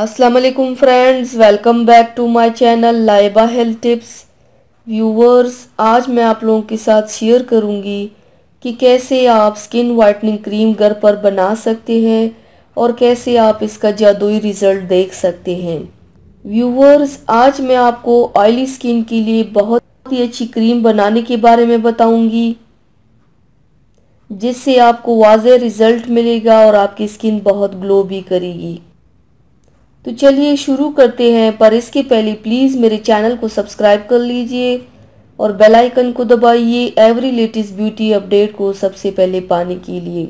अस्सलाम वालेकुम friends, welcome back to my channel Laiba health tips. Viewers, आज मैं आप लोगों के साथ शेयर करूंगी कि कैसे आप स्किन वाइटनिंग क्रीम घर पर बना सकते हैं और कैसे आप इसका जादुई रिज़ल्ट देख सकते हैं। व्यूवर्स, आज मैं आपको ऑयली स्किन के लिए बहुत ही अच्छी क्रीम बनाने के बारे में बताऊंगी, जिससे आपको वाज़ेह रिज़ल्ट मिलेगा और आपकी स्किन बहुत ग्लो भी करेगी। तो चलिए शुरू करते हैं, पर इसके पहले प्लीज़ मेरे चैनल को सब्सक्राइब कर लीजिए और बेल आइकन को दबाइए एवरी लेटेस्ट ब्यूटी अपडेट को सबसे पहले पाने के लिए।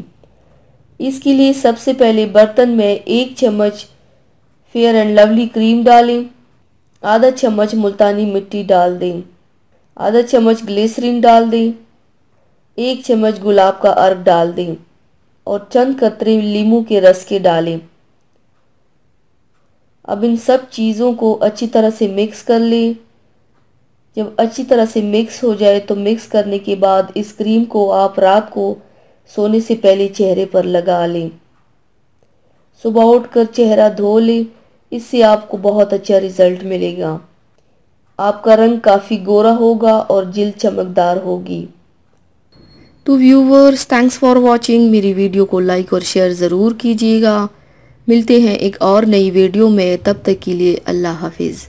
इसके लिए सबसे पहले बर्तन में 1 चम्मच फेयर एंड लवली क्रीम डालें, आधा चम्मच मुल्तानी मिट्टी डाल दें, आधा चम्मच ग्लिसरीन डाल दें, 1 चम्मच गुलाब का अर्क डाल दें और चंद कतरे नींबू के रस के डालें। अब इन सब चीज़ों को अच्छी तरह से मिक्स कर लें। जब अच्छी तरह से मिक्स हो जाए तो मिक्स करने के बाद इस क्रीम को आप रात को सोने से पहले चेहरे पर लगा लें। सुबह उठकर चेहरा धो लें, इससे आपको बहुत अच्छा रिजल्ट मिलेगा। आपका रंग काफ़ी गोरा होगा और जिल्द चमकदार होगी। तो व्यूवर्स, थैंक्स फॉर वॉचिंग। मेरी वीडियो को लाइक और शेयर ज़रूर कीजिएगा। मिलते हैं एक और नई वीडियो में, तब तक के लिए अल्लाह हाफिज़।